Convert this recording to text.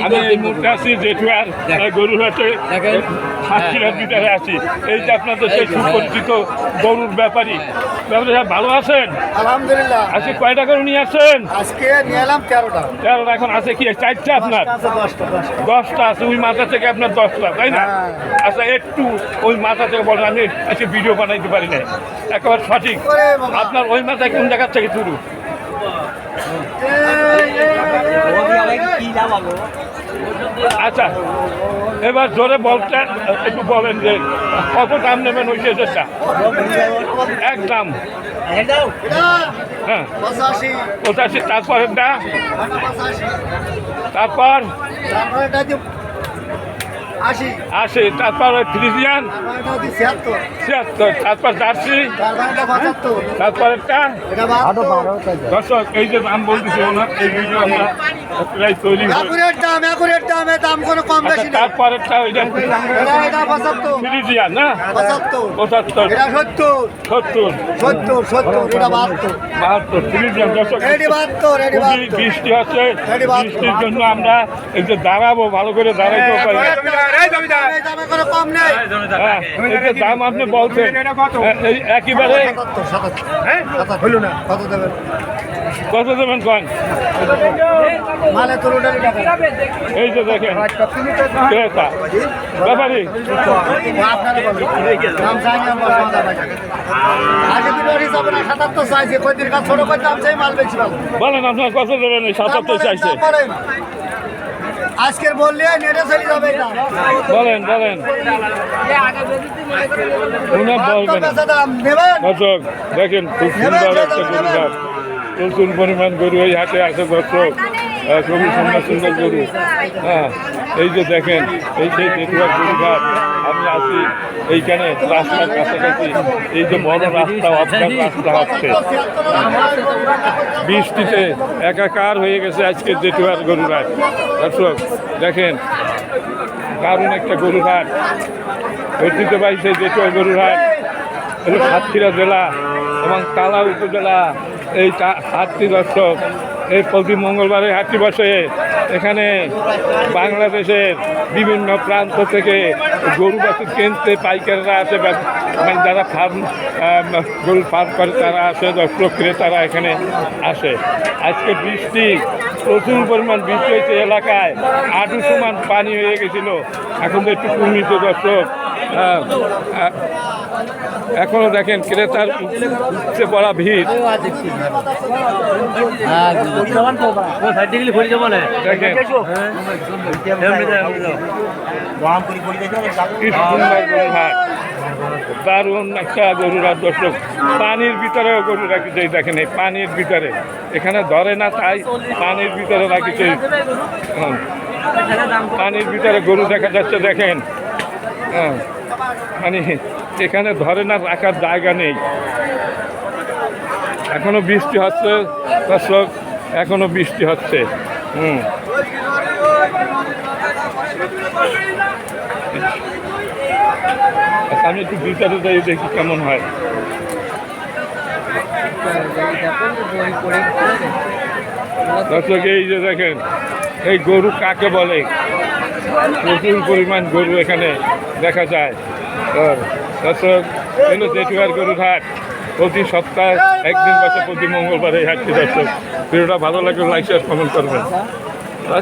আমি এই মুহূর্তে আছি জেঠুয়ার গরুর হাটে সাতক্ষীরার ভিতরে আছি। এই যে আপনাদের সেই সুপরিচিত গরুর ব্যাপারী ভালো আছেন? আলহামদুলিল্লাহ। আজকে কয়টা গরু নিয়ে আসছেন? আজকে নিয়ে এলাম 13টা। এখন আছে কি চারটা আপনার? 10টা আছে। ওই মাথা থেকে আপনার 10টা, তাই না? আচ্ছা, একটু ওই মাথা থেকে বলেন, আমি আজকে ভিডিও বানাইতে পারি না একেবারে সঠিক। আপনার ওই মাথায় কোন জায়গার থেকে শুরু? আচ্ছা, এবার জোরে বলতে একটু বলেন যে কত দাম নেবেন ওই শেষেরটা? এক দাম। হ্যাঁ, 85। তারপরেরটা? তারপর 80। তারপর ফ্রিজিয়ান 76। তারপর জার্সি, তারপরেরটা? দর্শক, এই যে দাম বলতেছি ওনার, এই ভিডিও আমরা প্রায় তৈরি তারপরেরটা ফ্রিজিয়ান না 75। 72 ফ্রিজিয়ান। দর্শক, বৃষ্টি হচ্ছে, বৃষ্টির জন্য আমরা এই যে দাঁড়াবো, ভালো করে দাঁড়াইতে পারি। দাম আপনি বলছেন একেবারে কত দেবেন কন? এই যে দেখেন ক্রেতা ব্যাপারী বলেন আপনার কত দেবেন? 77 চাইছে। আজকের বললে নেড়ে চলে যাবে। বলেন বলেন দর্শক, দেখেন খুব সুন্দর একটা গরু হাট, প্রচুর পরিমাণ গরু এই হাটে আছে দর্শক, খুবই সুন্দর সুন্দর গরু। হ্যাঁ, এই যে দেখেন, এই সেই জেঠুয়ার গরু হাট। আমি আছি এইখানে রাস্তার কাছাকাছি। এই যে বড় রাস্তা, আপনার রাস্তা হচ্ছে, বৃষ্টিতে একাকার হয়ে গেছে আজকে জেঠুয়ার গরু হাট। দর্শক দেখেন, দারুণ একটা গরু হাট, ঐতিহ্যবাহী সেই জেঠুয়ার গরু হাট। হলো সাতক্ষীরা জেলা এবং তালা উপজেলা এই হাটটি। দর্শক, এই প্রতি মঙ্গলবারে হাটটি বসে। এখানে বাংলাদেশের বিভিন্ন প্রান্ত থেকে গরু বাছুর কিনতে পাইকাররা আসে, মানে যারা গরু ফার্ম করে তারা আসে, দর্শক ক্রেতারা এখানে আসে। আজকে বৃষ্টি, প্রচুর পরিমাণ বৃষ্টি হয়েছে এলাকায়, আঁটু সমান পানি হয়ে গেছিল। এখন তো একটু কমিত দর্শক। এখনো দেখেন ক্রেতার উপচে পড়া ভিড়। দারুণ একটা গরুর হাট দর্শক। পানির ভিতরেও গরু রাখিছে, দেখেন এই পানির ভিতরে, এখানে ধরে না তাই পানির ভিতরে রাখিছে। পানির ভিতরে গরু দেখা যাচ্ছে, দেখেন। হ্যাঁ, মানে এখানে ধরে না, রাখার জায়গা নেই। এখনো বৃষ্টি হচ্ছে দর্শক, এখনো বৃষ্টি হচ্ছে। আমি একটু ভিতরে যাই, দেখি কেমন হয়। দর্শক, এই যে দেখেন, এই গরু কাকে বলে, প্রচুর পরিমাণ গরু এখানে দেখা যায়। দর্শক, এগুলো জেঠুয়ার গরুর হাট, প্রতি সপ্তাহে একদিন বসে, প্রতি মঙ্গলবার এই হাটটি। দর্শক, ভিডিওটা ভালো লাগলে লাইক শেয়ার কমেন্ট করবেন।